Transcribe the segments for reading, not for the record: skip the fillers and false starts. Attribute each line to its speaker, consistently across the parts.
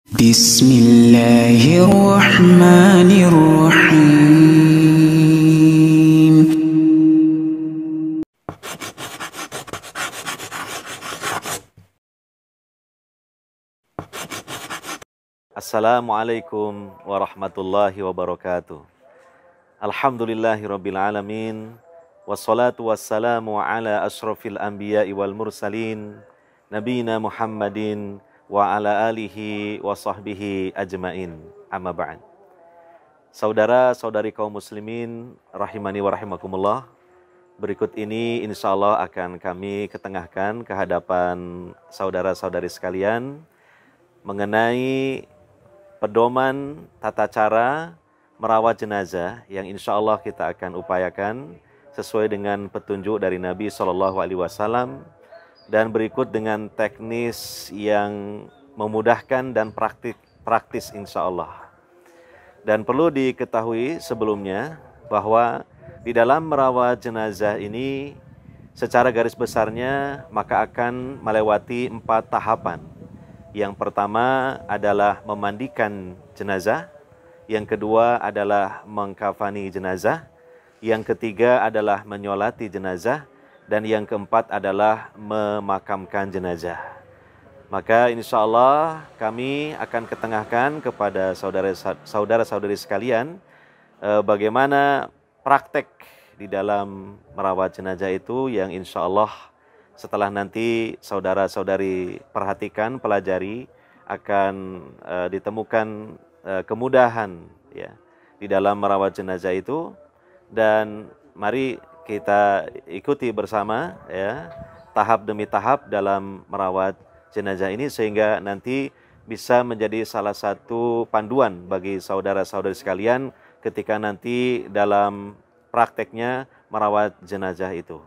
Speaker 1: Bismillahirrahmanirrahim.
Speaker 2: Assalamualaikum warahmatullahi wabarakatuh. Alhamdulillahirabbil alamin. Wassalatu wassalamu ala asyrafil anbiya'i wal mursalin nabiyina Muhammadin wa ala alihi wa sahbihi ajmain. Amma ba'd. Saudara-saudari kaum muslimin rahimani wa rahimakumullah. Berikut ini insyaallah akan kami ketengahkan ke hadapan saudara-saudari sekalian mengenai pedoman tata cara merawat jenazah yang insya Allah kita akan upayakan sesuai dengan petunjuk dari Nabi SAW, dan berikut dengan teknis yang memudahkan dan praktis insya Allah. Dan perlu diketahui sebelumnya bahwa di dalam merawat jenazah ini secara garis besarnya maka akan melewati 4 tahapan. Yang pertama adalah memandikan jenazah, yang kedua adalah mengkafani jenazah, yang ketiga adalah menyolati jenazah, dan yang keempat adalah memakamkan jenazah. Maka insya Allah kami akan ketengahkan kepada saudara-saudari sekalian bagaimana praktek di dalam merawat jenazah itu yang insya Allah setelah nanti saudara-saudari perhatikan, pelajari, akan ditemukan kemudahan ya di dalam merawat jenazah itu. Dan mari kita ikuti bersama ya tahap demi tahap dalam merawat jenazah ini sehingga nanti bisa menjadi salah satu panduan bagi saudara-saudari sekalian ketika nanti dalam prakteknya merawat jenazah itu.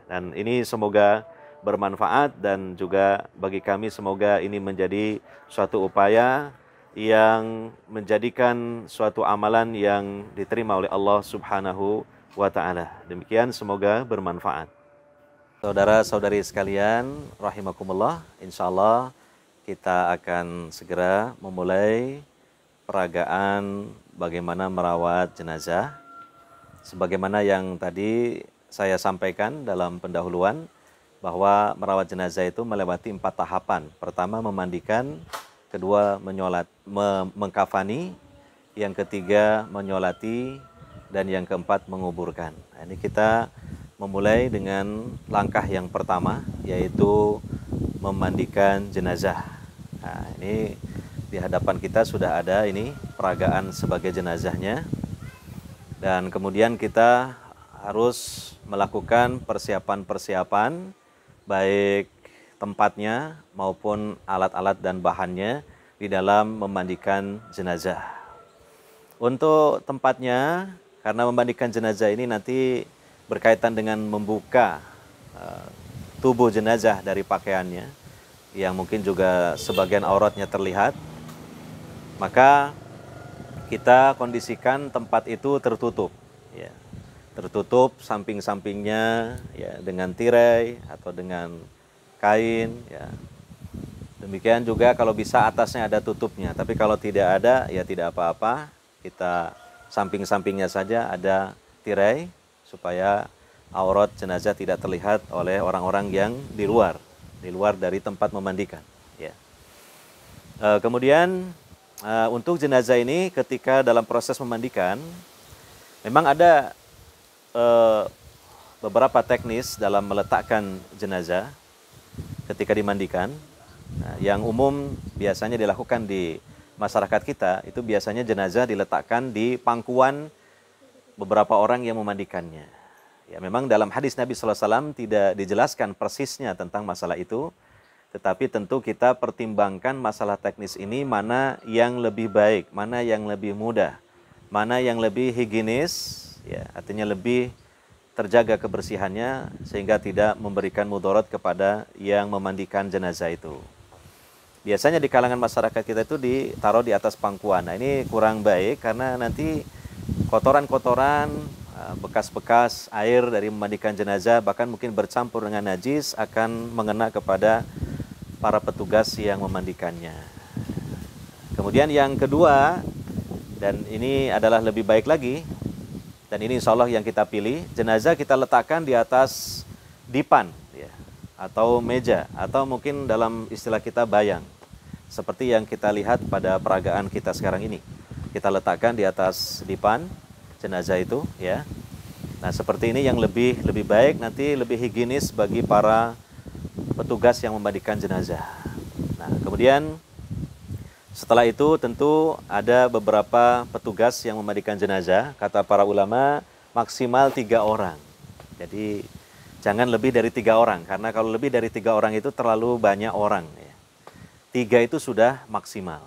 Speaker 2: Dan ini semoga bermanfaat dan juga bagi kami semoga ini menjadi suatu upaya yang menjadikan suatu amalan yang diterima oleh Allah Subhanahu wa Ta'ala. Demikian semoga bermanfaat. Saudara-saudari sekalian, rahimakumullah, insyaallah kita akan segera memulai peragaan bagaimana merawat jenazah. Sebagaimana yang tadi saya sampaikan dalam pendahuluan bahwa merawat jenazah itu melewati 4 tahapan. Pertama memandikan, kedua mengkafani, yang ketiga menyolati, dan yang keempat menguburkan. Nah, ini kita memulai dengan langkah yang pertama yaitu memandikan jenazah. Nah, ini di hadapan kita sudah ada ini peragaan sebagai jenazahnya. Dan kemudian kita harus melakukan persiapan-persiapan baik tempatnya maupun alat-alat dan bahannya di dalam memandikan jenazah. Untuk tempatnya, karena memandikan jenazah ini nanti berkaitan dengan membuka tubuh jenazah dari pakaiannya yang mungkin juga sebagian auratnya terlihat, maka kita kondisikan tempat itu tertutup ya. Tertutup samping-sampingnya ya dengan tirai atau dengan kain ya. Demikian juga kalau bisa atasnya ada tutupnya, tapi kalau tidak ada ya tidak apa-apa, kita samping-sampingnya saja ada tirai supaya aurat jenazah tidak terlihat oleh orang-orang yang di luar dari tempat memandikan ya. Kemudian untuk jenazah ini ketika dalam proses memandikan memang ada beberapa teknis dalam meletakkan jenazah ketika dimandikan. Nah, yang umum biasanya dilakukan di masyarakat kita itu biasanya jenazah diletakkan di pangkuan beberapa orang yang memandikannya. Ya, memang dalam hadis Nabi SAW tidak dijelaskan persisnya tentang masalah itu, tetapi tentu kita pertimbangkan masalah teknis ini mana yang lebih baik, mana yang lebih mudah, mana yang lebih higienis. Ya, artinya lebih terjaga kebersihannya sehingga tidak memberikan mudarat kepada yang memandikan jenazah itu. Biasanya di kalangan masyarakat kita itu ditaruh di atas pangkuan. Nah, ini kurang baik karena nanti kotoran-kotoran, bekas-bekas air dari memandikan jenazah bahkan mungkin bercampur dengan najis akan mengena kepada para petugas yang memandikannya. Kemudian yang kedua, dan ini adalah lebih baik lagi, dan ini insya Allah yang kita pilih, jenazah kita letakkan di atas dipan, ya, atau meja, atau mungkin dalam istilah kita bayang, seperti yang kita lihat pada peragaan kita sekarang ini. Kita letakkan di atas dipan jenazah itu, ya. Nah, seperti ini yang lebih baik, nanti lebih higienis bagi para petugas yang memandikan jenazah. Nah, kemudian setelah itu tentu ada beberapa petugas yang memandikan jenazah. Kata para ulama maksimal 3 orang. Jadi jangan lebih dari 3 orang, karena kalau lebih dari 3 orang itu terlalu banyak orang. 3 itu sudah maksimal.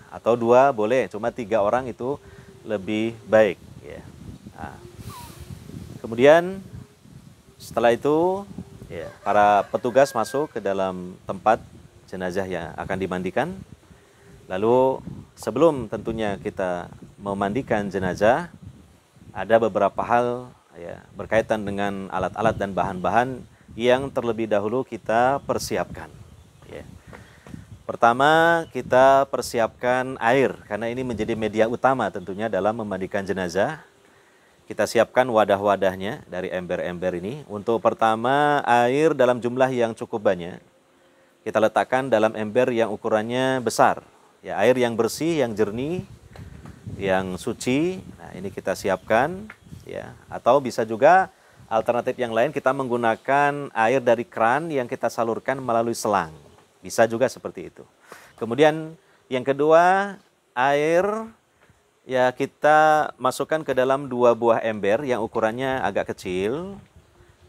Speaker 2: Atau 2 boleh, cuma 3 orang itu lebih baik. Ya. Nah, kemudian setelah itu ya, para petugas masuk ke dalam tempat jenazah yang akan dimandikan. Lalu sebelum tentunya kita memandikan jenazah, ada beberapa hal ya, berkaitan dengan alat-alat dan bahan-bahan yang terlebih dahulu kita persiapkan. Ya. Pertama, kita persiapkan air, karena ini menjadi media utama tentunya dalam memandikan jenazah. Kita siapkan wadah-wadahnya dari ember-ember ini. Untuk pertama, air dalam jumlah yang cukup banyak. Kita letakkan dalam ember yang ukurannya besar. Ya, air yang bersih, yang jernih, yang suci. Nah, ini kita siapkan. Ya. Atau bisa juga alternatif yang lain, kita menggunakan air dari keran yang kita salurkan melalui selang. Bisa juga seperti itu. Kemudian yang kedua, air ya kita masukkan ke dalam 2 buah ember yang ukurannya agak kecil.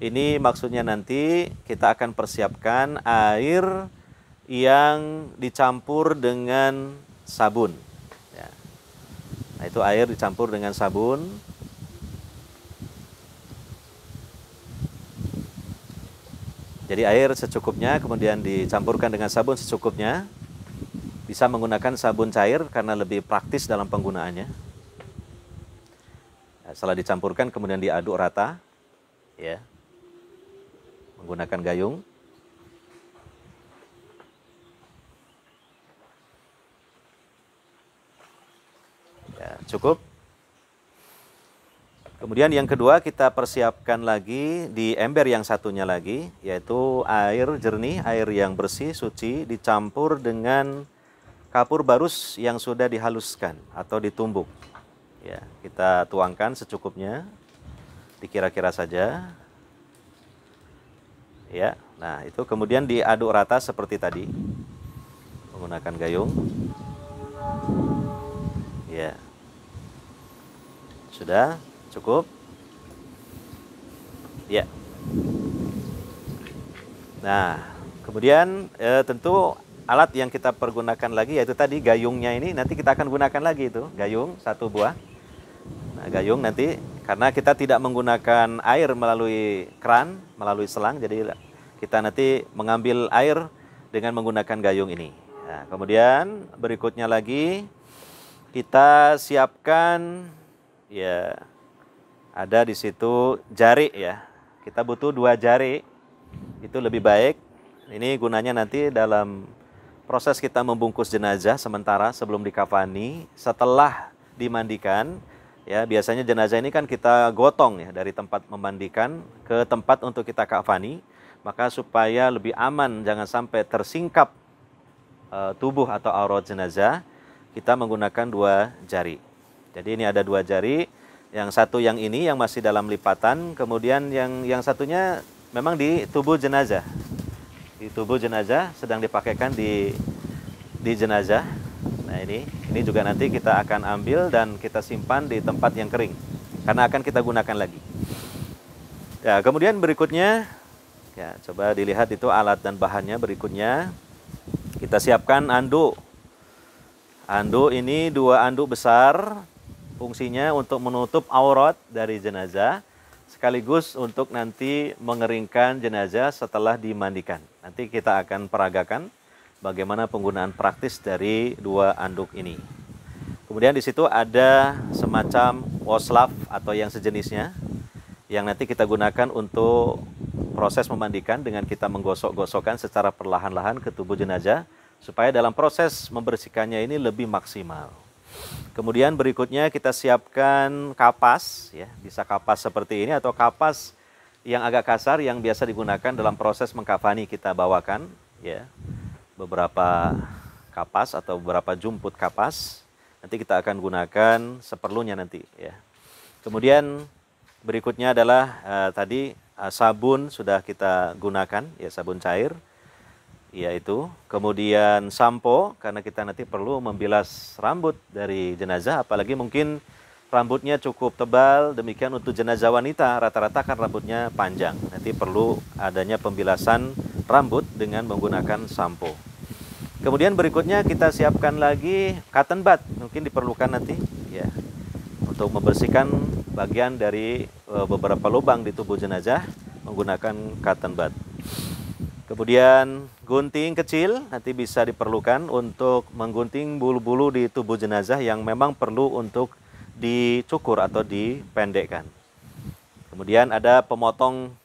Speaker 2: Ini maksudnya nanti kita akan persiapkan air yang dicampur dengan sabun. Ya. Nah, itu air dicampur dengan sabun. Jadi air secukupnya, kemudian dicampurkan dengan sabun secukupnya. Bisa menggunakan sabun cair karena lebih praktis dalam penggunaannya. Setelah dicampurkan kemudian diaduk rata, ya, menggunakan gayung. Ya, cukup. Kemudian yang kedua kita persiapkan lagi di ember yang satunya lagi, yaitu air jernih, air yang bersih, suci, dicampur dengan kapur barus yang sudah dihaluskan atau ditumbuk. Ya, kita tuangkan secukupnya, dikira-kira saja. Ya, nah itu kemudian diaduk rata seperti tadi, menggunakan gayung. Ya, sudah cukup. Ya. Nah, kemudian tentu alat yang kita pergunakan lagi yaitu tadi gayungnya ini, nanti kita akan gunakan lagi itu, gayung 1 buah. Nah, gayung nanti karena kita tidak menggunakan air melalui keran, melalui selang, jadi kita nanti mengambil air dengan menggunakan gayung ini. Nah, kemudian berikutnya lagi kita siapkan ya, ada di situ jari ya. Kita butuh 2 jari, itu lebih baik. Ini gunanya nanti dalam proses kita membungkus jenazah sementara sebelum dikafani, setelah dimandikan, ya biasanya jenazah ini kan kita gotong ya dari tempat memandikan ke tempat untuk kita kafani, maka supaya lebih aman jangan sampai tersingkap tubuh atau aurat jenazah, kita menggunakan 2 jari. Jadi ini ada 2 jari, yang satu yang ini yang masih dalam lipatan, kemudian yang satunya memang di tubuh jenazah. Di tubuh jenazah sedang dipakaikan di jenazah. Nah, ini juga nanti kita akan ambil dan kita simpan di tempat yang kering karena akan kita gunakan lagi. Ya, kemudian berikutnya ya coba dilihat itu alat dan bahannya. Berikutnya kita siapkan anduk. Anduk ini 2 anduk besar, fungsinya untuk menutup aurat dari jenazah sekaligus untuk nanti mengeringkan jenazah setelah dimandikan. Nanti kita akan peragakan bagaimana penggunaan praktis dari 2 anduk ini. Kemudian di situ ada semacam waslaf atau yang sejenisnya yang nanti kita gunakan untuk proses memandikan dengan kita menggosok-gosokkan secara perlahan-lahan ke tubuh jenazah supaya dalam proses membersihkannya ini lebih maksimal. Kemudian berikutnya kita siapkan kapas, ya, bisa kapas seperti ini atau kapas yang agak kasar yang biasa digunakan dalam proses mengkafani. Kita bawakan, ya, beberapa kapas atau beberapa jumput kapas. Nanti kita akan gunakan seperlunya nanti, ya. Kemudian berikutnya adalah tadi sabun sudah kita gunakan, ya, sabun cair. Yaitu, kemudian sampo, karena kita nanti perlu membilas rambut dari jenazah, apalagi mungkin rambutnya cukup tebal, demikian untuk jenazah wanita, rata-rata kan rambutnya panjang. Nanti perlu adanya pembilasan rambut dengan menggunakan sampo. Kemudian berikutnya kita siapkan lagi cotton bud, mungkin diperlukan nanti, ya, untuk membersihkan bagian dari beberapa lubang di tubuh jenazah menggunakan cotton bud. Kemudian gunting kecil nanti bisa diperlukan untuk menggunting bulu-bulu di tubuh jenazah yang memang perlu untuk dicukur atau dipendekkan. Kemudian ada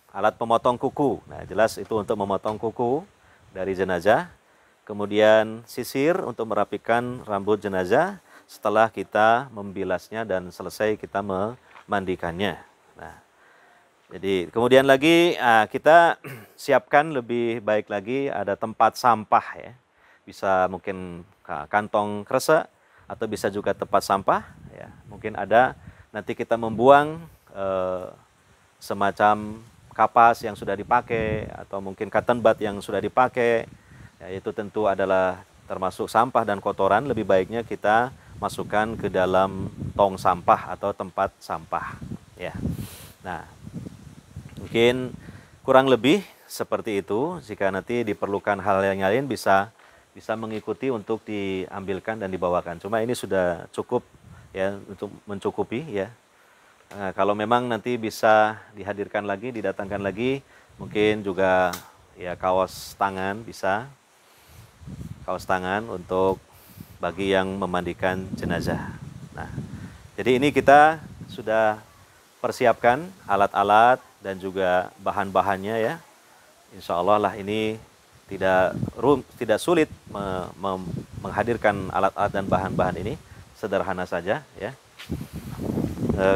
Speaker 2: alat pemotong kuku. Nah, jelas itu untuk memotong kuku dari jenazah. Kemudian sisir untuk merapikan rambut jenazah setelah kita membilasnya dan selesai kita memandikannya. Nah, jadi kemudian lagi kita siapkan lebih baik lagi ada tempat sampah, ya. Bisa mungkin kantong kresek atau bisa juga tempat sampah, ya. Mungkin ada nanti kita membuang semacam kapas yang sudah dipakai atau mungkin cotton bud yang sudah dipakai. Ya, itu tentu adalah termasuk sampah dan kotoran, lebih baiknya kita masukkan ke dalam tong sampah atau tempat sampah, ya. Nah, mungkin kurang lebih seperti itu. Jika nanti diperlukan hal yang lain bisa mengikuti untuk diambilkan dan dibawakan. Cuma ini sudah cukup, ya, untuk mencukupi, ya. Nah, kalau memang nanti bisa dihadirkan lagi, didatangkan lagi, mungkin juga, ya, kaos tangan bisa. Kaos tangan untuk bagi yang memandikan jenazah. Nah, jadi ini kita sudah persiapkan alat-alat dan juga bahan-bahannya, ya. Insya Allah lah ini tidak sulit menghadirkan alat-alat dan bahan-bahan ini, sederhana saja, ya.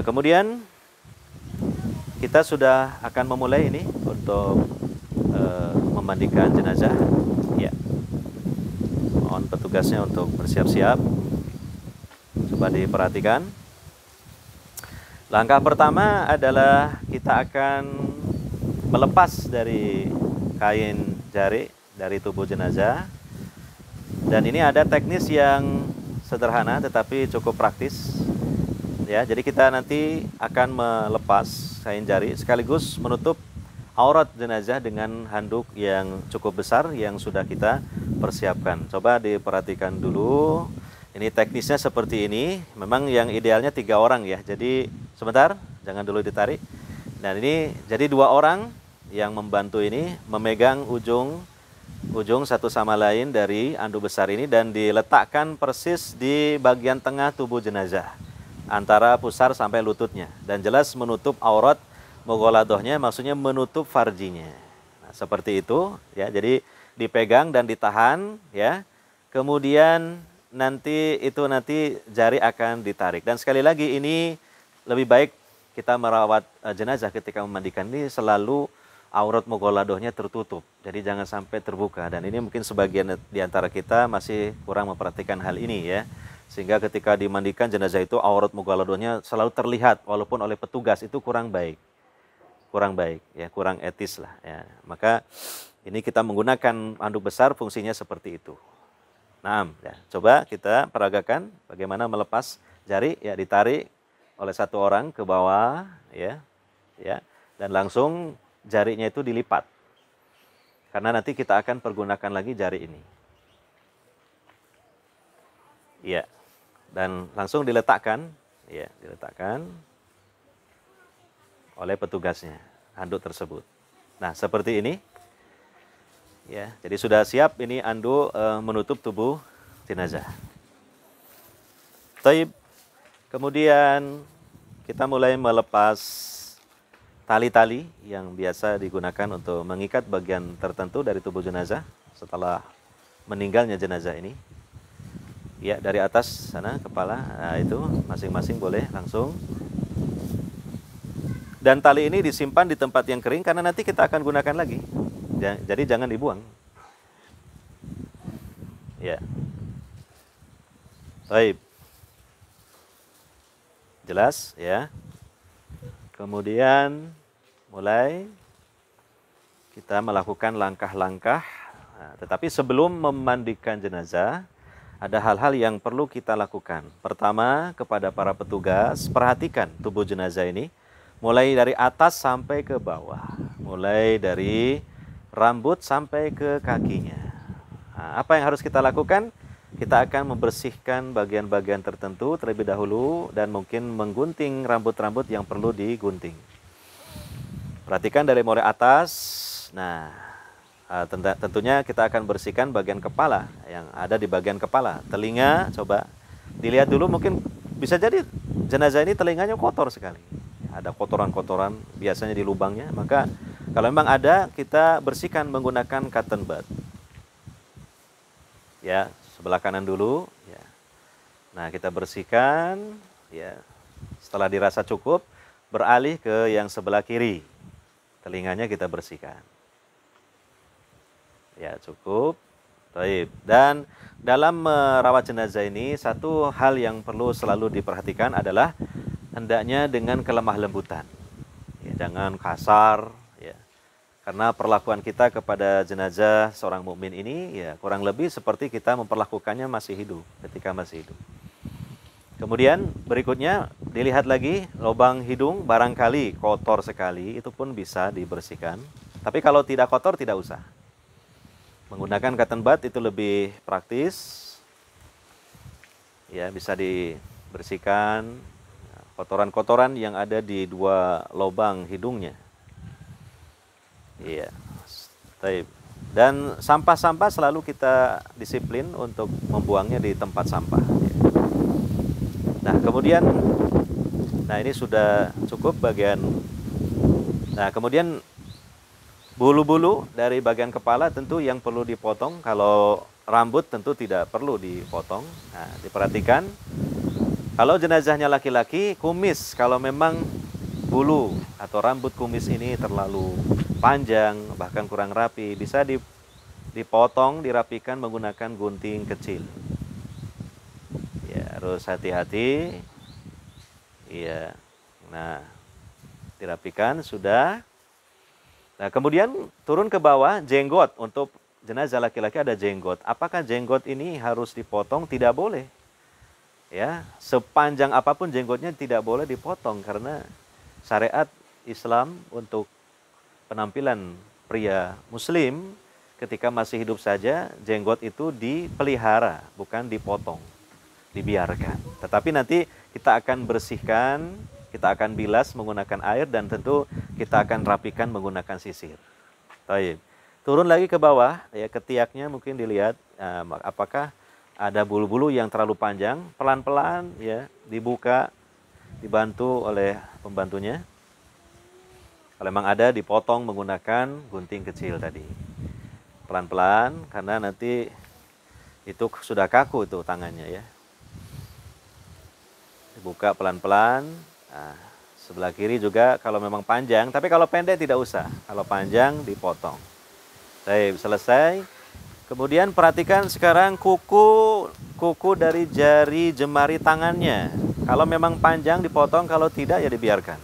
Speaker 2: Kemudian kita sudah akan memulai ini untuk memandikan jenazah, ya. Mohon petugasnya untuk bersiap-siap. Coba diperhatikan. Langkah pertama adalah kita akan melepas dari kain jari dari tubuh jenazah. Dan ini ada teknis yang sederhana tetapi cukup praktis, ya. Jadi kita nanti akan melepas kain jari sekaligus menutup aurat jenazah dengan handuk yang cukup besar yang sudah kita persiapkan. Coba diperhatikan dulu. Ini teknisnya seperti ini. Memang yang idealnya 3 orang, ya. Jadi sebentar, jangan dulu ditarik. Dan ini jadi 2 orang yang membantu ini memegang ujung satu sama lain dari anduk besar ini dan diletakkan persis di bagian tengah tubuh jenazah antara pusar sampai lututnya, dan jelas menutup aurat mughaladohnya, maksudnya menutup farjinya. Nah, seperti itu, ya. Jadi dipegang dan ditahan, ya. Kemudian nanti jari akan ditarik. Dan sekali lagi ini lebih baik kita merawat jenazah ketika memandikan ini selalu aurat mughaladohnya tertutup. Jadi jangan sampai terbuka. Dan ini mungkin sebagian di antara kita masih kurang memperhatikan hal ini, ya. Sehingga ketika dimandikan jenazah itu aurat mughaladohnya selalu terlihat walaupun oleh petugas, itu kurang baik, ya, kurang etis lah, ya. Maka ini kita menggunakan handuk besar, fungsinya seperti itu. Nah, ya, coba kita peragakan bagaimana melepas jari, ya. Ditarik oleh 1 orang ke bawah, ya, dan langsung jarinya itu dilipat, karena nanti kita akan pergunakan lagi jari ini, ya. Dan langsung diletakkan, ya, oleh petugasnya handuk tersebut. Nah, seperti ini, ya. Jadi sudah siap ini anduk menutup tubuh jenazah. Taib. Kemudian kita mulai melepas tali-tali yang biasa digunakan untuk mengikat bagian tertentu dari tubuh jenazah. Setelah meninggalnya jenazah ini. Ya, dari atas sana kepala, nah itu masing-masing boleh langsung. Dan tali ini disimpan di tempat yang kering karena nanti kita akan gunakan lagi. Jadi jangan dibuang. Ya. Baik. Jelas ya. Kemudian mulai kita melakukan langkah-langkah. Nah, tetapi sebelum memandikan jenazah, ada hal-hal yang perlu kita lakukan. Pertama, kepada para petugas, perhatikan tubuh jenazah ini. Mulai dari atas sampai ke bawah. Mulai dari rambut sampai ke kakinya. Nah, apa yang harus kita lakukan? Kita akan membersihkan bagian-bagian tertentu terlebih dahulu dan mungkin menggunting rambut-rambut yang perlu digunting. Perhatikan dari mulai atas. Nah, tentunya kita akan bersihkan bagian kepala yang ada di bagian kepala. Telinga, coba dilihat dulu, mungkin bisa jadi jenazah ini telinganya kotor sekali. Ada kotoran-kotoran biasanya di lubangnya. Maka kalau memang ada, kita bersihkan menggunakan cotton bud. Ya, sebelah kanan dulu. Ya. Nah, kita bersihkan. Ya. Setelah dirasa cukup, beralih ke yang sebelah kiri. Telinganya kita bersihkan. Ya, cukup. Baik. Dan dalam merawat jenazah ini, satu hal yang perlu selalu diperhatikan adalah hendaknya dengan kelemah lembutan. Ya, jangan kasar. Ya. Karena perlakuan kita kepada jenazah seorang mukmin ini ya kurang lebih seperti kita memperlakukannya masih hidup, ketika masih hidup. Kemudian berikutnya dilihat lagi lubang hidung, barangkali kotor sekali, itu pun bisa dibersihkan. Tapi kalau tidak kotor tidak usah. Menggunakan cotton bud itu lebih praktis. Ya, bisa dibersihkan kotoran-kotoran yang ada di dua lubang hidungnya. Iya. Dan sampah-sampah selalu kita disiplin untuk membuangnya di tempat sampah. Nah, kemudian ini sudah cukup bagian. Nah, kemudian bulu-bulu dari bagian kepala tentu yang perlu dipotong. Kalau rambut tentu tidak perlu dipotong. Nah, diperhatikan. Kalau jenazahnya laki-laki, kumis kalau memang bulu atau rambut kumis ini terlalu panjang, bahkan kurang rapi, bisa dipotong, dirapikan menggunakan gunting kecil. Ya, harus hati-hati. Iya. Nah, dirapikan sudah. Nah, kemudian turun ke bawah, jenggot. Untuk jenazah laki-laki ada jenggot. Apakah jenggot ini harus dipotong? Tidak boleh. Ya, sepanjang apapun jenggotnya tidak boleh dipotong karena syariat Islam untuk penampilan pria muslim ketika masih hidup saja, jenggot itu dipelihara, bukan dipotong, dibiarkan. Tetapi nanti kita akan bersihkan, kita akan bilas menggunakan air dan tentu kita akan rapikan menggunakan sisir. Baik. Turun lagi ke bawah, ya ketiaknya mungkin dilihat apakah ada bulu-bulu yang terlalu panjang, pelan-pelan ya dibuka, dibantu oleh pembantunya. Kalau memang ada, dipotong menggunakan gunting kecil tadi. Pelan-pelan, karena nanti itu sudah kaku tuh tangannya ya. Dibuka pelan-pelan. Nah, sebelah kiri juga kalau memang panjang, tapi kalau pendek tidak usah. Kalau panjang dipotong. Baik, selesai. Kemudian perhatikan sekarang kuku dari jari jemari tangannya. Kalau memang panjang dipotong, kalau tidak ya dibiarkan.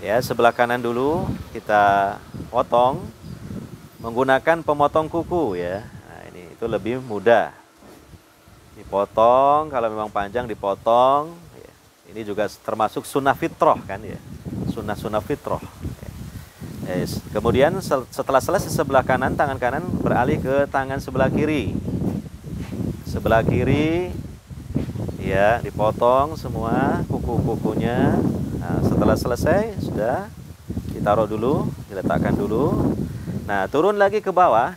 Speaker 2: Ya, sebelah kanan dulu kita potong menggunakan pemotong kuku ya. Nah, ini itu lebih mudah. Dipotong, kalau memang panjang dipotong. Ya. Ini juga termasuk sunnah fitrah kan ya. Sunnah fitrah. Ya. Kemudian setelah selesai sebelah kanan, tangan kanan beralih ke tangan sebelah kiri. Sebelah kiri ya dipotong semua kuku-kukunya. Nah, setelah selesai sudah ditaruh dulu, diletakkan dulu. Nah, turun lagi ke bawah.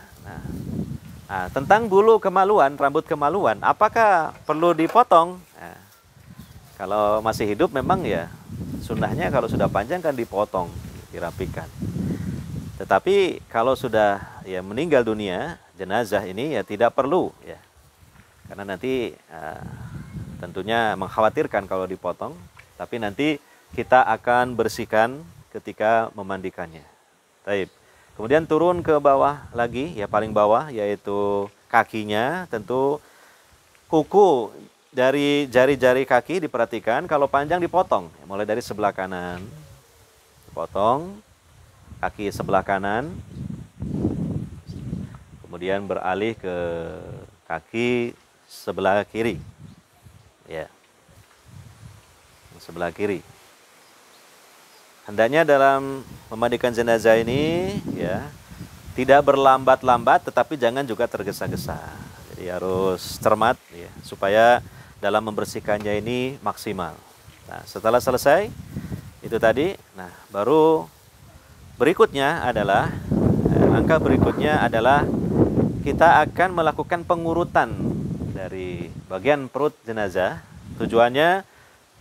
Speaker 2: Nah, tentang bulu kemaluan, rambut kemaluan, apakah perlu dipotong? Nah, kalau masih hidup memang ya sunnahnya kalau sudah panjang kan dipotong, dirapikan. Tetapi kalau sudah ya meninggal dunia, jenazah ini ya tidak perlu ya. Karena nanti tentunya mengkhawatirkan kalau dipotong, tapi nanti kita akan bersihkan ketika memandikannya. Baik. Kemudian turun ke bawah lagi, ya paling bawah yaitu kakinya. Tentu kuku dari jari-jari kaki diperhatikan, kalau panjang dipotong, mulai dari sebelah kanan. Potong kaki sebelah kanan, kemudian beralih ke kaki sebelah kiri, ya, sebelah kiri. Hendaknya dalam memandikan jenazah ini, ya, tidak berlambat-lambat, tetapi jangan juga tergesa-gesa. Jadi harus cermat, ya, supaya dalam membersihkannya ini maksimal. Nah, setelah selesai itu tadi, nah baru berikutnya adalah langkah berikutnya adalah kita akan melakukan pengurutan dari bagian perut jenazah. Tujuannya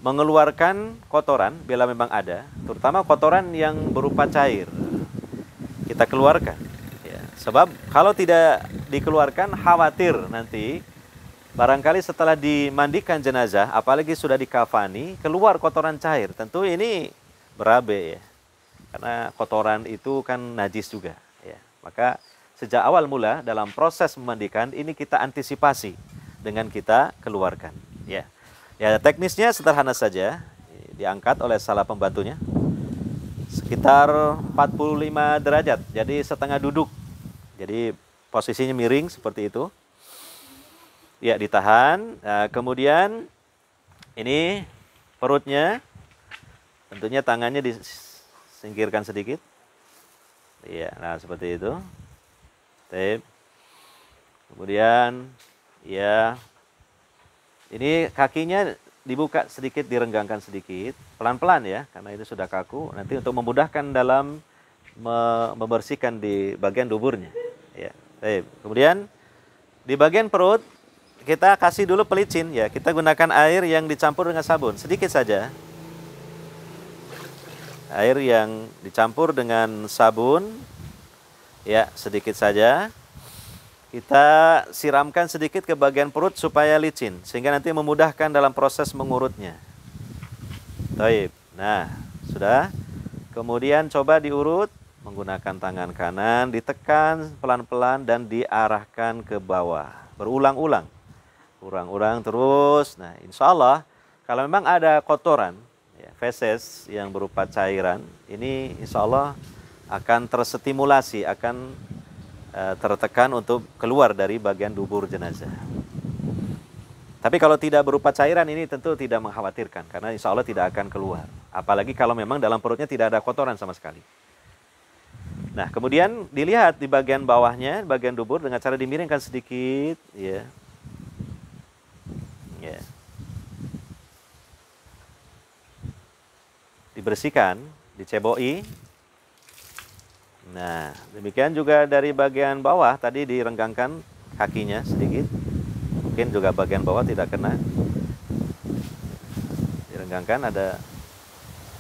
Speaker 2: mengeluarkan kotoran bila memang ada, terutama kotoran yang berupa cair. Kita keluarkan, ya. Sebab kalau tidak dikeluarkan khawatir nanti barangkali setelah dimandikan jenazah, apalagi sudah dikafani, keluar kotoran cair. Tentu ini berabe ya. Karena kotoran itu kan najis juga ya. Maka sejak awal mula dalam proses memandikan ini kita antisipasi dengan kita keluarkan ya. Ya, teknisnya sederhana saja. Diangkat oleh salah pembantunya. Sekitar 45 derajat. Jadi setengah duduk. Jadi posisinya miring seperti itu. Ya, ditahan. Nah, kemudian ini perutnya, tentunya tangannya disingkirkan sedikit. Iya, nah seperti itu. Tip. Kemudian, ya, ini kakinya dibuka sedikit, direnggangkan sedikit, pelan-pelan ya, karena itu sudah kaku. Nanti untuk memudahkan dalam membersihkan di bagian duburnya. Ya, tip. Kemudian di bagian perut kita kasih dulu pelicin ya. Kita gunakan air yang dicampur dengan sabun, sedikit saja. Air yang dicampur dengan sabun, ya sedikit saja. Kita siramkan sedikit ke bagian perut supaya licin, sehingga nanti memudahkan dalam proses mengurutnya. Baik. Nah, sudah. Kemudian coba diurut menggunakan tangan kanan, ditekan pelan-pelan dan diarahkan ke bawah. Berulang-ulang. Ulang-ulang terus. Nah, insya Allah kalau memang ada kotoran, ya, feses yang berupa cairan, ini insya Allah akan terstimulasi, akan tertekan untuk keluar dari bagian dubur jenazah. Tapi kalau tidak berupa cairan ini tentu tidak mengkhawatirkan, karena insya Allah tidak akan keluar. Apalagi kalau memang dalam perutnya tidak ada kotoran sama sekali. Nah, kemudian dilihat di bagian bawahnya, bagian dubur, dengan cara dimiringkan sedikit, ya. Ya. Dibersihkan, diceboi. Nah, demikian juga dari bagian bawah tadi direnggangkan kakinya sedikit. Mungkin juga bagian bawah tidak kena. Direnggangkan ada.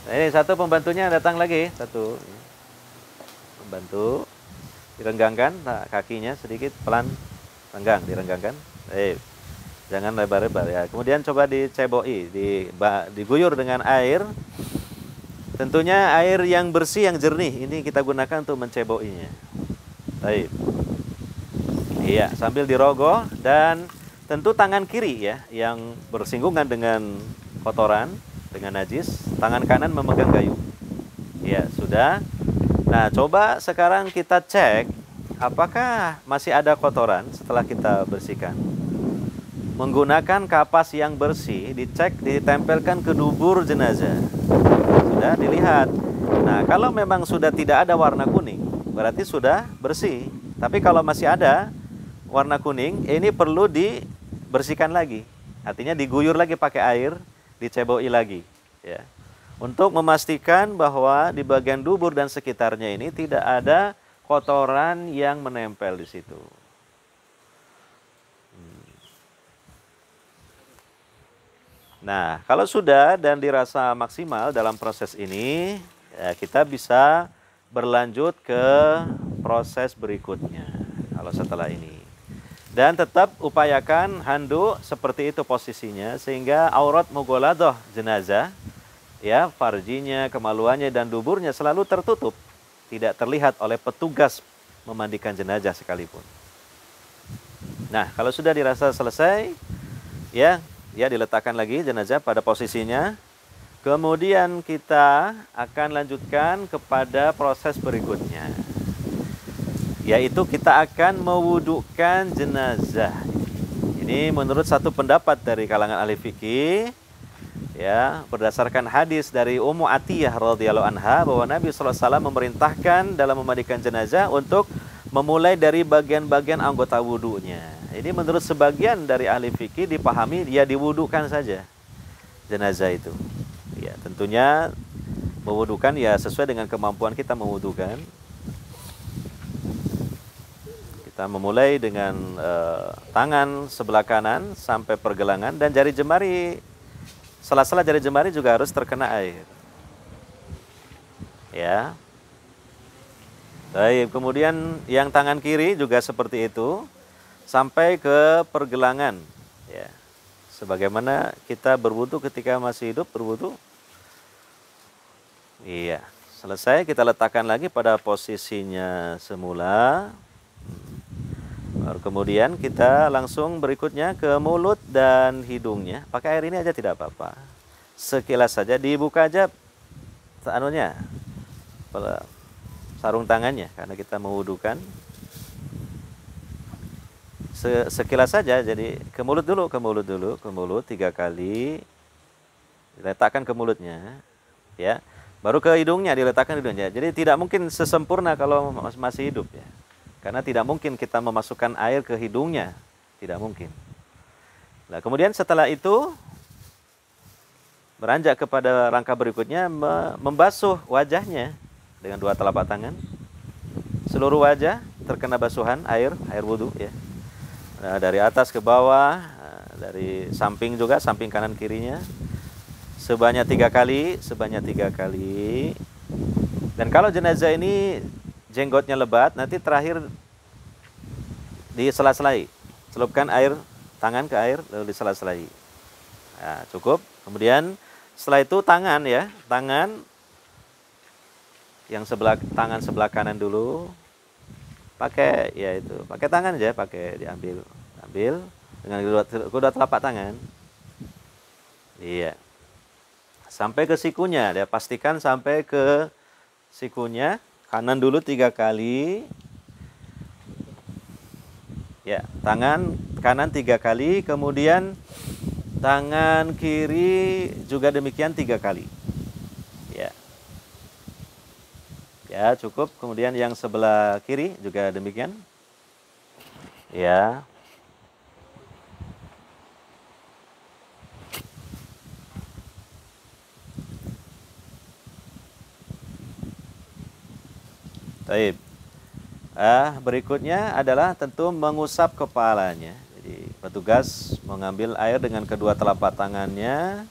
Speaker 2: Nah, ini satu pembantunya datang lagi, satu pembantu direnggangkan, nah, kakinya sedikit pelan renggang, direnggangkan. Jangan lebar-lebar ya. Kemudian coba diceboi, diguyur dengan air. Tentunya air yang bersih, yang jernih. Ini kita gunakan untuk menceboinya. Baik. Iya, sambil dirogoh dan tentu tangan kiri ya yang bersinggungan dengan kotoran, dengan najis, tangan kanan memegang kayu. Ya, sudah. Nah, coba sekarang kita cek apakah masih ada kotoran setelah kita bersihkan. Menggunakan kapas yang bersih, dicek, ditempelkan ke dubur jenazah. Sudah dilihat. Nah, kalau memang sudah tidak ada warna kuning, berarti sudah bersih. Tapi kalau masih ada warna kuning, ini perlu dibersihkan lagi. Artinya diguyur lagi pakai air, diceboi lagi. Ya. Untuk memastikan bahwa di bagian dubur dan sekitarnya ini tidak ada kotoran yang menempel di situ. Nah, kalau sudah dan dirasa maksimal dalam proses ini, ya, kita bisa berlanjut ke proses berikutnya. kalau setelah ini. Dan tetap upayakan handuk seperti itu posisinya sehingga aurat mughaladah jenazah, ya, farjinya, kemaluannya dan duburnya selalu tertutup, tidak terlihat oleh petugas memandikan jenazah sekalipun. Nah, kalau sudah dirasa selesai, ya diletakkan lagi jenazah pada posisinya. Kemudian kita akan lanjutkan kepada proses berikutnya, yaitu kita akan mewudukan jenazah. Ini menurut satu pendapat dari kalangan ahli fikih, ya, berdasarkan hadis dari Ummu Atiyah radhiyallahu anha bahwa Nabi SAW memerintahkan dalam memandikan jenazah untuk memulai dari bagian-bagian anggota wudunya. Ini menurut sebagian dari ahli fikih dipahami dia diwudukan saja jenazah itu. Ya, tentunya mewudukan ya sesuai dengan kemampuan kita mewudukan. Kita memulai dengan tangan sebelah kanan sampai pergelangan dan jari jemari, sela-sela jari jemari juga harus terkena air. Ya. Baik, kemudian yang tangan kiri juga seperti itu sampai ke pergelangan, ya. Sebagaimana kita berwudu ketika masih hidup berwudu. Iya, selesai kita letakkan lagi pada posisinya semula. Baru kemudian kita langsung berikutnya ke mulut dan hidungnya. Pakai air ini aja tidak apa-apa. Sekilas saja dibuka aja anunya, sarung tangannya karena kita mewudukan. Sekilas saja, jadi ke mulut dulu, ke mulut 3 kali. Diletakkan ke mulutnya, ya. Baru ke hidungnya, diletakkan hidungnya. Jadi tidak mungkin sesempurna kalau masih hidup, ya. Karena tidak mungkin kita memasukkan air ke hidungnya, tidak mungkin. Nah, kemudian setelah itu beranjak kepada rangka berikutnya, membasuh wajahnya dengan 2 telapak tangan. Seluruh wajah terkena basuhan air wudu, ya. Nah, dari atas ke bawah, dari samping juga, samping kanan kirinya. Sebanyak 3 kali. Dan kalau jenazah ini jenggotnya lebat, nanti terakhir disela-selai. Celupkan air, tangan ke air, lalu disela-selai. Nah, cukup. Kemudian setelah itu tangan, ya, tangan yang tangan sebelah kanan dulu. Pakai, ya itu, pakai tangan aja, diambil dengan kedua telapak tangan. Iya. Sampai ke sikunya, ya, pastikan sampai ke sikunya. Kanan dulu 3 kali. Ya, tangan kanan 3 kali, kemudian tangan kiri juga demikian 3 kali. Ya. Ya, cukup. Kemudian yang sebelah kiri juga demikian. Ya. Baik. Berikutnya adalah tentu mengusap kepalanya. Jadi petugas mengambil air dengan kedua telapak tangannya.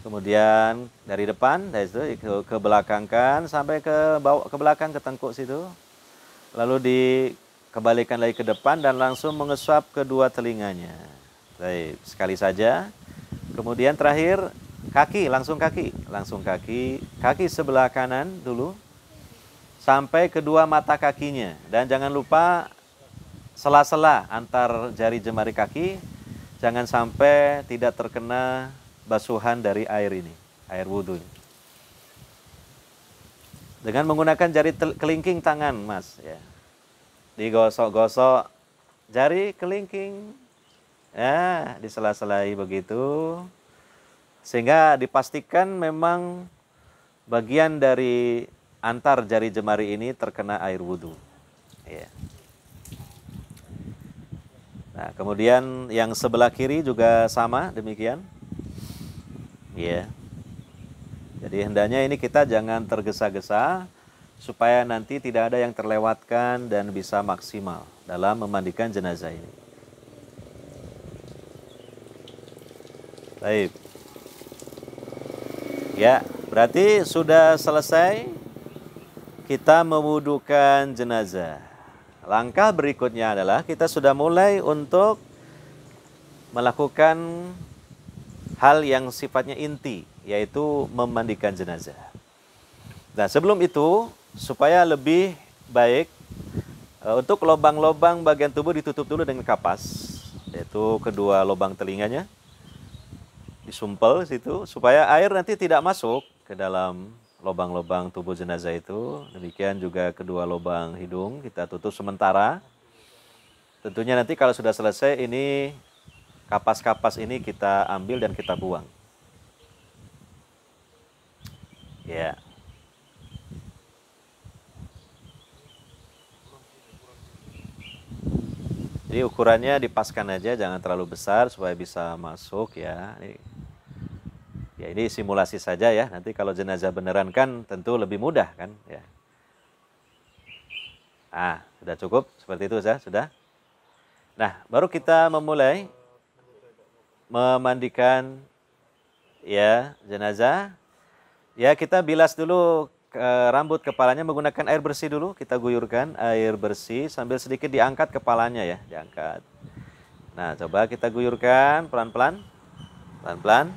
Speaker 2: Kemudian dari depan, dari situ ke belakangkan sampai ke bawah, ke belakang, ke tengkuk situ. Lalu dikembalikan lagi ke depan dan langsung mengusap kedua telinganya. Baik, sekali saja. Kemudian terakhir kaki, langsung kaki sebelah kanan dulu sampai kedua mata kakinya. Dan jangan lupa sela-sela antar jari jemari kaki jangan sampai tidak terkena basuhan dari air ini, air wudhu ini. Dengan menggunakan jari kelingking tangan, Mas, ya. Digosok-gosok jari kelingking, ya, disela-selai begitu, sehingga dipastikan memang bagian dari antar jari jemari ini terkena air wudhu, ya. Nah, kemudian yang sebelah kiri juga sama demikian. Ya. Jadi hendaknya ini kita jangan tergesa-gesa supaya nanti tidak ada yang terlewatkan dan bisa maksimal dalam memandikan jenazah ini. Baik. Ya, berarti sudah selesai kita mewudukan jenazah. langkah berikutnya adalah kita sudah mulai untuk melakukan hal yang sifatnya inti, yaitu memandikan jenazah. Nah, sebelum itu, supaya lebih baik, untuk lubang-lubang bagian tubuh ditutup dulu dengan kapas, yaitu kedua lubang telinganya, disumpel situ, supaya air nanti tidak masuk ke dalam lubang-lubang tubuh jenazah itu. Demikian juga kedua lubang hidung kita tutup sementara. Tentunya nanti kalau sudah selesai ini, kapas-kapas ini kita ambil dan kita buang. Ya. Jadi ukurannya dipaskan aja, jangan terlalu besar supaya bisa masuk ya. Ya ini simulasi saja ya. Nanti kalau jenazah beneran kan tentu lebih mudah kan ya. Ah, sudah cukup seperti itu sudah. Nah, baru kita memulai memandikan ya jenazah. Ya, kita bilas dulu rambut kepalanya menggunakan air bersih dulu. Kita guyurkan air bersih sambil sedikit diangkat kepalanya ya, diangkat. Nah, coba kita guyurkan pelan-pelan. Pelan-pelan.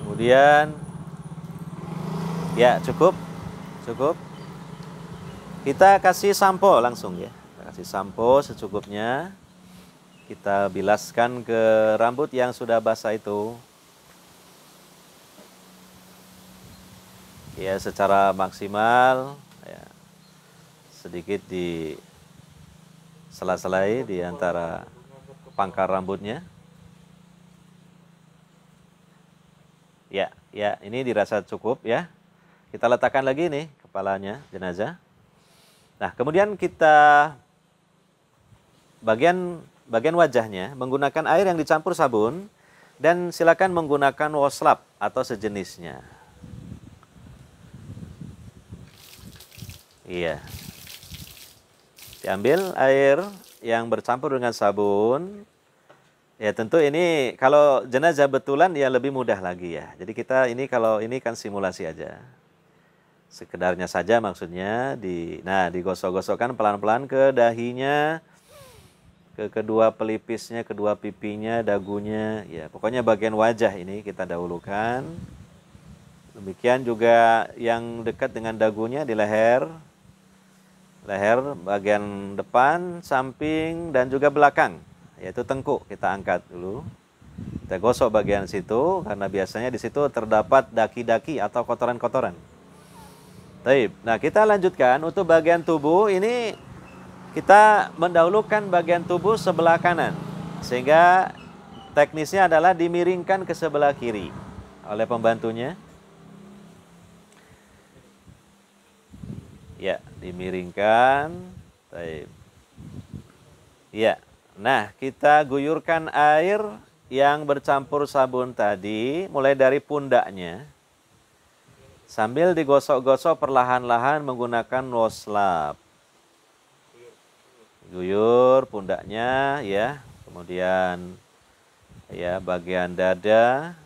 Speaker 2: Kemudian ya, cukup. Kita kasih sampo langsung ya. Kita kasih sampo secukupnya. Kita bilaskan ke rambut yang sudah basah itu. Ya, secara maksimal ya. Sedikit di sela-selai di antara pangkal rambutnya. Ya, ini dirasa cukup ya. Kita letakkan lagi nih kepalanya jenazah. Nah, kemudian kita bagian wajahnya menggunakan air yang dicampur sabun dan silakan menggunakan waslap atau sejenisnya. Iya. Diambil air yang bercampur dengan sabun. Ya tentu ini kalau jenazah betulan ya lebih mudah lagi ya. Jadi kita ini kalau ini kan simulasi aja. Sekedarnya saja maksudnya digosok-gosokkan pelan-pelan ke dahinya, ke kedua pelipisnya, kedua pipinya, dagunya, ya pokoknya bagian wajah ini kita dahulukan. Demikian juga yang dekat dengan dagunya di leher bagian depan, samping dan juga belakang, yaitu tengkuk kita angkat dulu. Kita gosok bagian situ karena biasanya di situ terdapat daki-daki atau kotoran-kotoran. Baik, nah kita lanjutkan untuk bagian tubuh ini. Kita mendahulukan bagian tubuh sebelah kanan, sehingga teknisnya adalah dimiringkan ke sebelah kiri oleh pembantunya. Ya, dimiringkan. Baik. Ya, nah kita guyurkan air yang bercampur sabun tadi, mulai dari pundaknya, sambil digosok-gosok perlahan-lahan menggunakan waslap. Guyur pundaknya ya, kemudian ya bagian dada,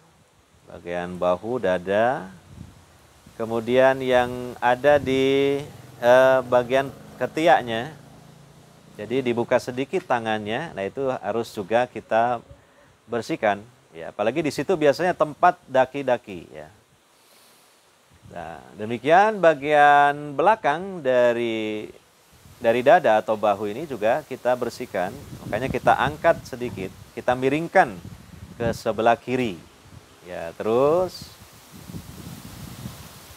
Speaker 2: bagian bahu dada, kemudian yang ada di bagian ketiaknya. Jadi dibuka sedikit tangannya, nah itu harus juga kita bersihkan ya, apalagi di situ biasanya tempat daki-daki ya. Nah, demikian bagian belakang dari dada atau bahu ini juga kita bersihkan. Makanya kita angkat sedikit, kita miringkan ke sebelah kiri. Ya, terus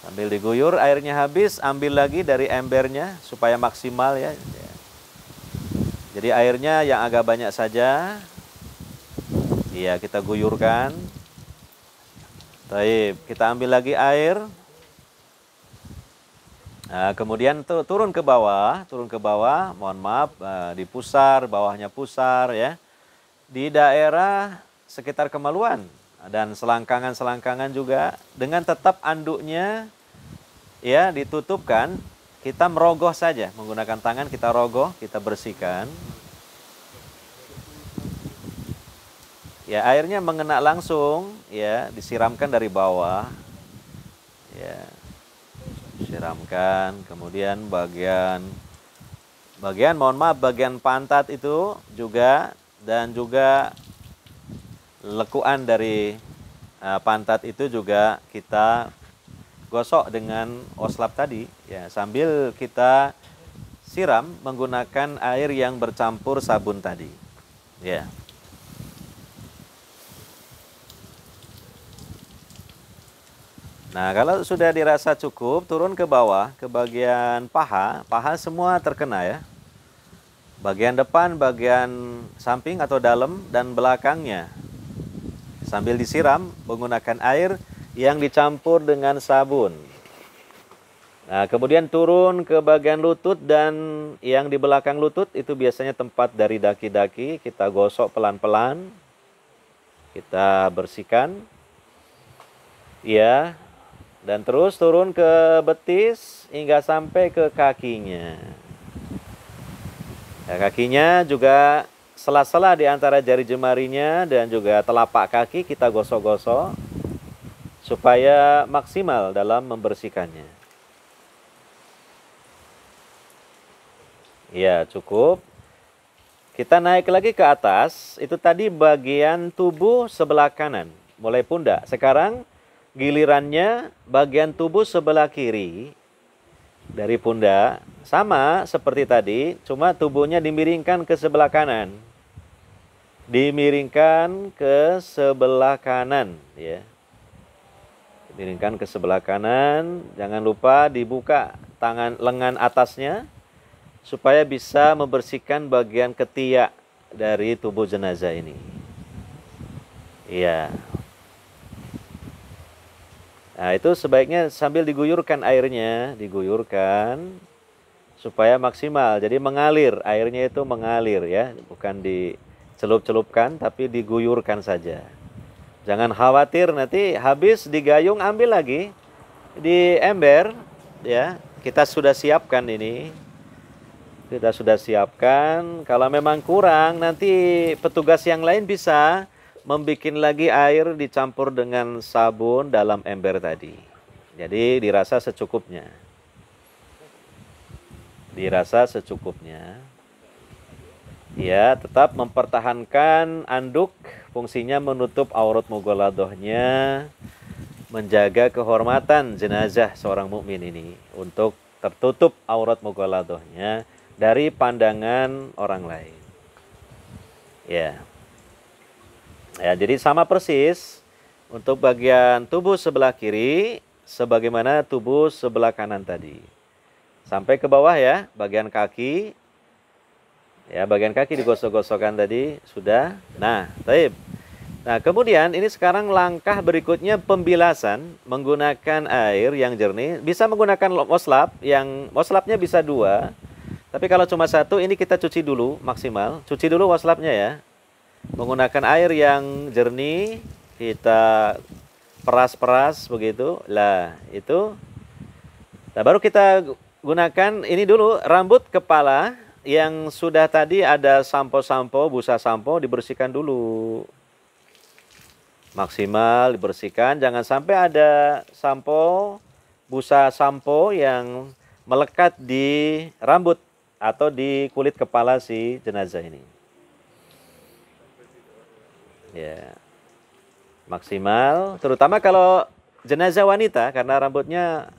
Speaker 2: sambil diguyur airnya habis, ambil lagi dari embernya supaya maksimal ya. Jadi airnya yang agak banyak saja. Iya, kita guyurkan. Baik, kita ambil lagi air. Nah, kemudian turun ke bawah, mohon maaf, di pusar, bawahnya pusar ya. Di daerah sekitar kemaluan dan selangkangan-selangkangan juga, dengan tetap anduknya ya ditutupkan, kita merogoh saja, menggunakan tangan kita rogoh, kita bersihkan. Ya, airnya mengena langsung ya, disiramkan dari bawah. Ya. siramkan. Kemudian bagian pantat itu juga, dan juga lekuan dari pantat itu juga kita gosok dengan oslap tadi ya, sambil kita siram menggunakan air yang bercampur sabun tadi ya. Nah, kalau sudah dirasa cukup, turun ke bawah, ke bagian paha semua terkena ya. Bagian depan, bagian samping atau dalam, dan belakangnya. Sambil disiram menggunakan air yang dicampur dengan sabun. Nah, kemudian turun ke bagian lutut dan yang di belakang lutut, itu biasanya tempat dari daki-daki, kita gosok pelan-pelan. Kita bersihkan. Ya. Dan terus turun ke betis hingga sampai ke kakinya. Ya, kakinya juga sela-sela di antara jari jemarinya dan juga telapak kaki kita gosok-gosok supaya maksimal dalam membersihkannya. Ya, cukup. Kita naik lagi ke atas, itu tadi bagian tubuh sebelah kanan, mulai pundak. Sekarang gilirannya bagian tubuh sebelah kiri dari pundak, sama seperti tadi, cuma tubuhnya dimiringkan ke sebelah kanan. Dimiringkan ke sebelah kanan ya. Dimiringkan ke sebelah kanan, jangan lupa dibuka tangan lengan atasnya supaya bisa membersihkan bagian ketiak dari tubuh jenazah ini. Iya. Nah, itu sebaiknya sambil diguyurkan airnya, diguyurkan supaya maksimal. Jadi mengalir, airnya itu mengalir ya, bukan dicelup-celupkan tapi diguyurkan saja. Jangan khawatir nanti habis digayung ambil lagi di ember ya. Kita sudah siapkan ini. Kita sudah siapkan. Kalau memang kurang nanti petugas yang lain bisa membuat lagi air dicampur dengan sabun dalam ember tadi. Jadi dirasa secukupnya. Dirasa secukupnya. Ya, tetap mempertahankan anduk, fungsinya menutup aurat mughaladohnya, menjaga kehormatan jenazah seorang mukmin ini untuk tertutup aurat mughaladohnya dari pandangan orang lain. Ya. Ya, jadi sama persis untuk bagian tubuh sebelah kiri sebagaimana tubuh sebelah kanan tadi. Sampai ke bawah ya, bagian kaki. Ya, bagian kaki digosok-gosokkan tadi sudah. Nah, taib. Nah, kemudian ini sekarang langkah berikutnya pembilasan menggunakan air yang jernih. Bisa menggunakan moslap, yang moslapnya bisa 2. Tapi kalau cuma 1, ini kita cuci dulu maksimal. Cuci dulu moslapnya ya. Menggunakan air yang jernih, kita peras-peras begitu. Lah, itu. Nah, baru kita gunakan ini dulu, rambut kepala yang sudah tadi ada sampo-sampo, busa sampo, dibersihkan dulu. Maksimal dibersihkan, jangan sampai ada sampo, busa sampo yang melekat di rambut atau di kulit kepala si jenazah ini. Ya, maksimal, terutama kalau jenazah wanita karena rambutnya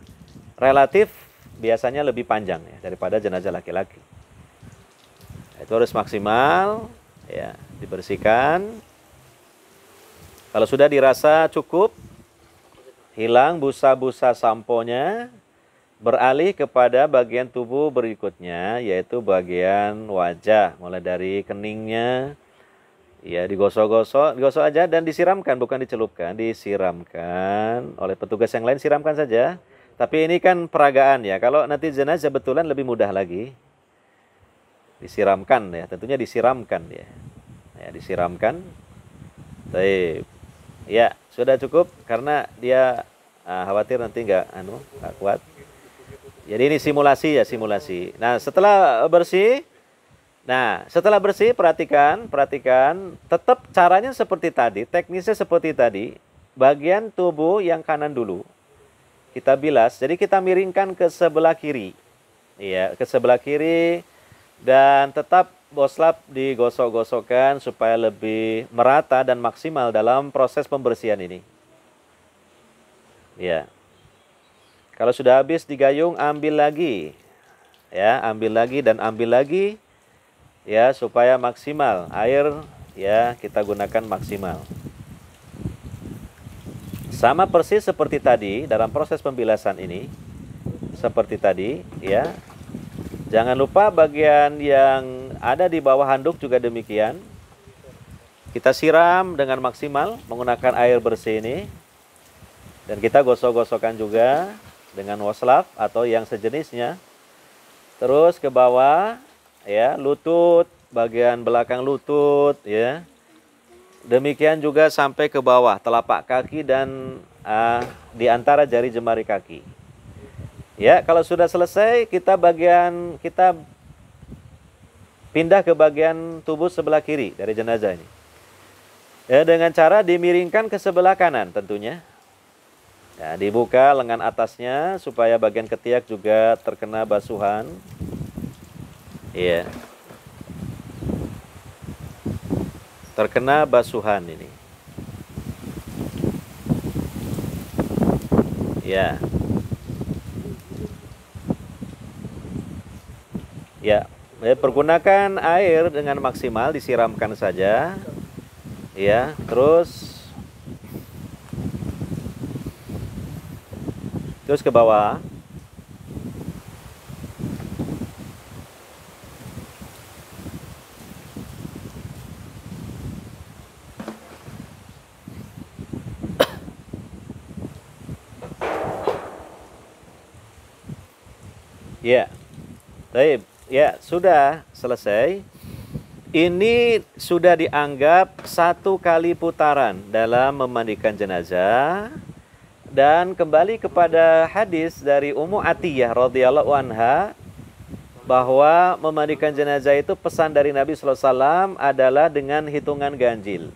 Speaker 2: relatif biasanya lebih panjang ya daripada jenazah laki-laki. Itu harus maksimal, ya, dibersihkan. Kalau sudah dirasa cukup, hilang busa-busa samponya, beralih kepada bagian tubuh berikutnya, yaitu bagian wajah, mulai dari keningnya. Ya, digosok-gosok, digosok aja dan disiramkan, bukan dicelupkan, disiramkan oleh petugas yang lain, siramkan saja. Tapi ini kan peragaan ya, kalau nanti jenazah betulan lebih mudah lagi. Disiramkan ya, tentunya disiramkan ya. Ya, disiramkan. Baik. Ya, sudah cukup karena dia khawatir nanti nggak kuat. Jadi ini simulasi ya, simulasi. Nah, setelah bersih, perhatikan, tetap caranya seperti tadi, teknisnya seperti tadi. Bagian tubuh yang kanan dulu. kita bilas. Jadi kita miringkan ke sebelah kiri. Iya, ke sebelah kiri dan tetap boslap digosok-gosokkan supaya lebih merata dan maksimal dalam proses pembersihan ini. Ya. Kalau sudah habis digayung, ambil lagi. Ya, ambil lagi dan ambil lagi. Ya, supaya maksimal air ya kita gunakan maksimal. Sama persis seperti tadi dalam proses pembilasan ini. Seperti tadi, ya. Jangan lupa bagian yang ada di bawah handuk juga demikian. Kita siram dengan maksimal menggunakan air bersih ini. Dan kita gosok-gosokkan juga dengan waslaf atau yang sejenisnya. Terus ke bawah, ya, lutut, bagian belakang lutut, ya. Demikian juga sampai ke bawah telapak kaki dan di antara jari jemari kaki. Ya, kalau sudah selesai kita pindah ke bagian tubuh sebelah kiri dari jenazah ini. Ya, dengan cara dimiringkan ke sebelah kanan tentunya. Ya, dibuka lengan atasnya supaya bagian ketiak juga terkena basuhan. Iya. Terkena basuhan ini. Ya. Ya, pergunakan air dengan maksimal, disiramkan saja. Ya, terus ke bawah. Ya, baik. Ya, sudah selesai. Ini sudah dianggap 1 kali putaran dalam memandikan jenazah. Dan kembali kepada hadis dari Ummu Atiyah radhiyallahu anha bahwa memandikan jenazah itu pesan dari Nabi sallallahu alaihi wasallam adalah dengan hitungan ganjil.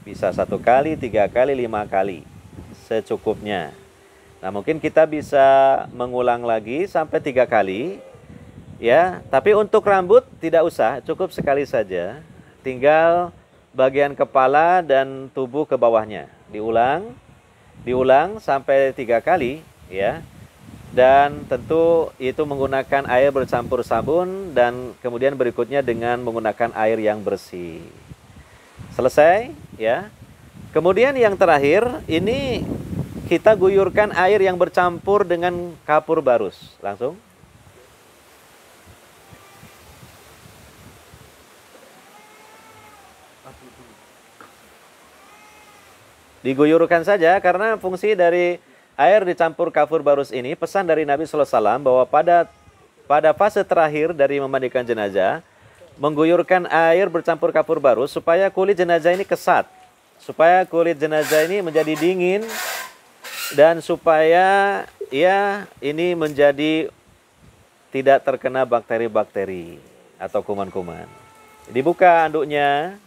Speaker 2: Bisa 1 kali, 3 kali, 5 kali secukupnya. Nah, mungkin kita bisa mengulang lagi sampai 3 kali. Ya, tapi untuk rambut tidak usah, cukup sekali saja. Tinggal bagian kepala dan tubuh ke bawahnya. Diulang sampai 3 kali, ya. Dan tentu itu menggunakan air bercampur sabun dan kemudian berikutnya dengan menggunakan air yang bersih. Selesai, ya. Kemudian yang terakhir, ini kita guyurkan air yang bercampur dengan kapur barus. Langsung. Diguyurkan saja karena fungsi dari air dicampur kafur barus ini pesan dari Nabi sallallahu alaihi wasallam bahwa pada fase terakhir dari memandikan jenazah mengguyurkan air bercampur kafur barus supaya kulit jenazah ini kesat, supaya kulit jenazah ini menjadi dingin dan supaya ya ini menjadi tidak terkena bakteri-bakteri atau kuman-kuman. Dibuka anduknya,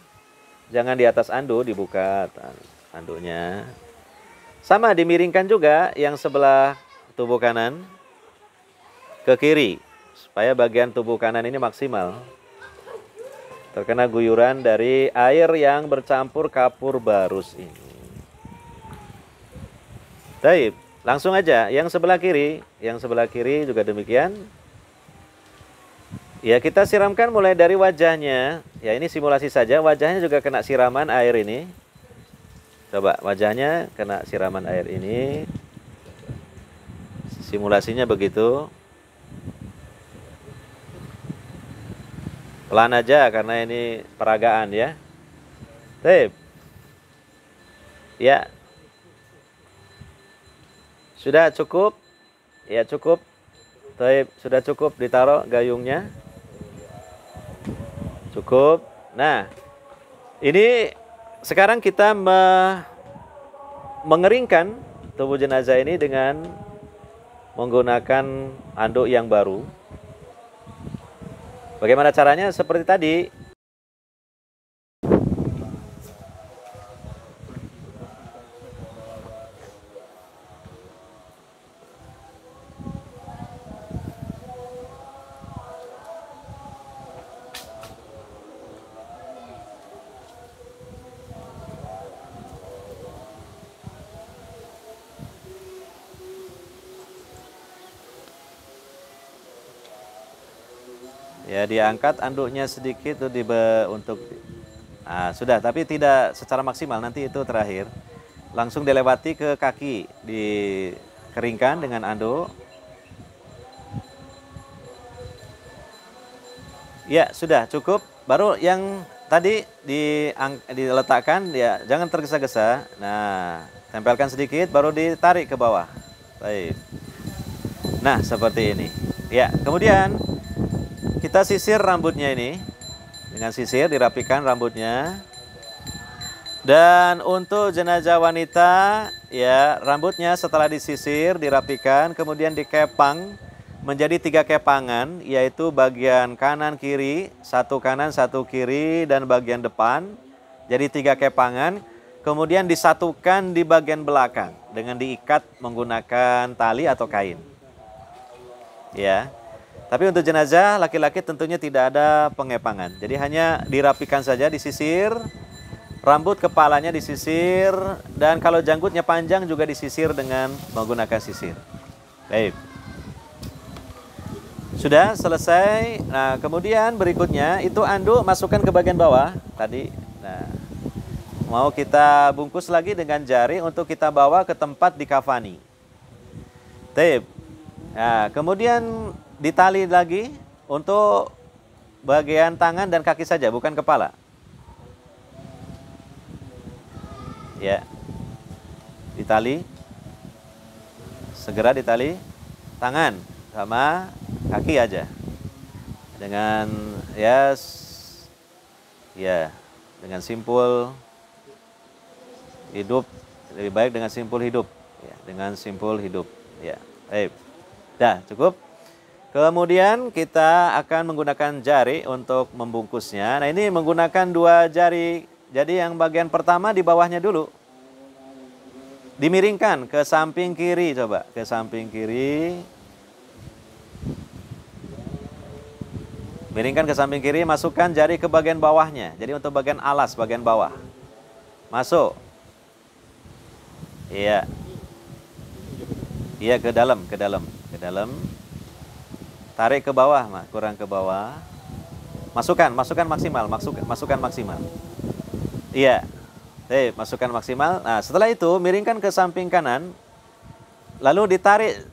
Speaker 2: jangan di atas anduk, dibuka anduknya. Sama dimiringkan juga yang sebelah tubuh kanan ke kiri supaya bagian tubuh kanan ini maksimal terkena guyuran dari air yang bercampur kapur barus ini. Baik, langsung aja yang sebelah kiri juga demikian. Ya, kita siramkan mulai dari wajahnya. Ya, ini simulasi saja, wajahnya juga kena siraman air ini. Coba wajahnya kena siraman air ini. Simulasinya begitu. Pelan aja karena ini peragaan ya. Baik. Ya. Sudah cukup? Ya cukup. Baik, sudah cukup ditaruh gayungnya. Cukup. Nah, ini sekarang kita mengeringkan tubuh jenazah ini dengan menggunakan anduk yang baru. Bagaimana caranya? Seperti tadi. Ya, diangkat anduknya sedikit tuh untuk sudah, tapi tidak secara maksimal, nanti itu terakhir. Langsung dilewati ke kaki, dikeringkan dengan anduk. Ya, sudah cukup. Baru yang tadi diletakkan, ya jangan tergesa-gesa. Nah, tempelkan sedikit, baru ditarik ke bawah. Baik. Nah, seperti ini. Ya, kemudian kita sisir rambutnya ini. Dengan sisir dirapikan rambutnya. Dan untuk jenazah wanita, ya rambutnya setelah disisir, dirapikan, kemudian dikepang menjadi 3 kepangan, yaitu bagian kanan kiri, 1 kanan 1 kiri, dan bagian depan. Jadi 3 kepangan, kemudian disatukan di bagian belakang dengan diikat menggunakan tali atau kain. Ya. Tapi untuk jenazah laki-laki tentunya tidak ada pengepangan. Jadi hanya dirapikan saja, disisir. Rambut kepalanya disisir, dan kalau janggutnya panjang juga disisir dengan menggunakan sisir. Baik. Sudah selesai. Nah, kemudian berikutnya itu anduk masukkan ke bagian bawah tadi. Nah, mau kita bungkus lagi dengan jari untuk kita bawa ke tempat dikafani. Baik. Nah, kemudian ditali lagi untuk bagian tangan dan kaki saja, bukan kepala. Ya, ditali, segera ditali tangan sama kaki aja dengan dengan simpul hidup, lebih baik dengan simpul hidup, ya, dengan simpul hidup, ya. Baik, dah cukup. Kemudian kita akan menggunakan jari untuk membungkusnya. Nah, ini menggunakan 2 jari. Jadi yang bagian pertama di bawahnya dulu. Dimiringkan ke samping kiri, coba. Ke samping kiri. Miringkan ke samping kiri, masukkan jari ke bagian bawahnya. Jadi untuk bagian alas, bagian bawah. Masuk. Iya. Iya, ke dalam. Tarik ke bawah, kurang ke bawah. Masukkan maksimal, masukkan maksimal. Iya, masukkan maksimal. Nah, setelah itu miringkan ke samping kanan, lalu ditarik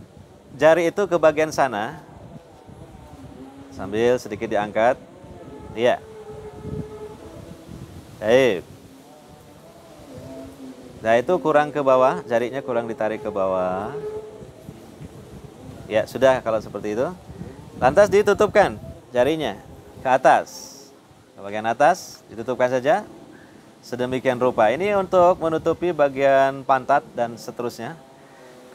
Speaker 2: jari itu ke bagian sana, sambil sedikit diangkat. Iya. Nah, itu kurang ke bawah, jarinya kurang ditarik ke bawah. Ya, sudah kalau seperti itu. Lantas ditutupkan jarinya ke atas, ke bagian atas, ditutupkan saja. Sedemikian rupa. Ini untuk menutupi bagian pantat dan seterusnya.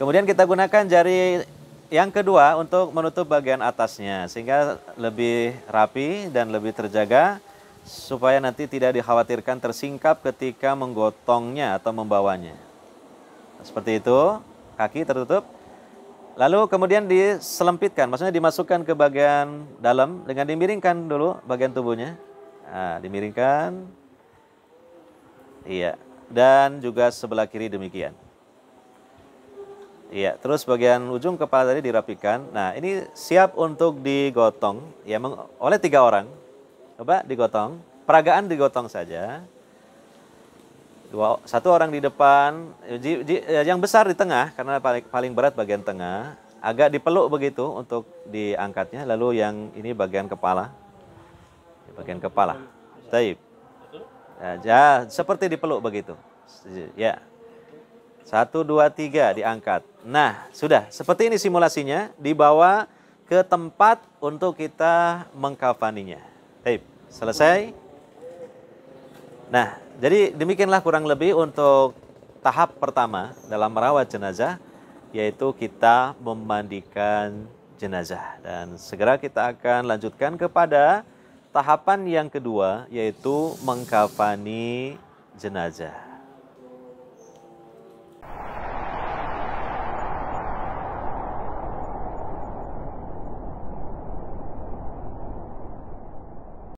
Speaker 2: Kemudian kita gunakan jari yang kedua untuk menutup bagian atasnya, sehingga lebih rapi dan lebih terjaga, supaya nanti tidak dikhawatirkan tersingkap ketika menggotongnya atau membawanya. Seperti itu, kaki tertutup. Lalu kemudian diselempitkan, maksudnya dimasukkan ke bagian dalam dengan dimiringkan dulu bagian tubuhnya. Nah, dimiringkan. Iya, dan juga sebelah kiri demikian. Iya, terus bagian ujung kepala tadi dirapikan. Nah, ini siap untuk digotong ya oleh 3 orang. Coba digotong, peragaan digotong saja. 1 orang di depan, yang besar di tengah karena paling berat bagian tengah. Agak dipeluk begitu untuk diangkatnya. Lalu yang ini bagian kepala. Bagian kepala. Taib. Ya, seperti dipeluk begitu. Ya. 1, 2, 3 diangkat. Nah, sudah. Seperti ini simulasinya. Dibawa ke tempat untuk kita mengkafaninya. Baik, selesai. Nah, jadi demikianlah kurang lebih untuk tahap pertama dalam merawat jenazah, yaitu kita memandikan jenazah. Dan segera kita akan lanjutkan kepada tahapan yang kedua, yaitu mengkafani jenazah.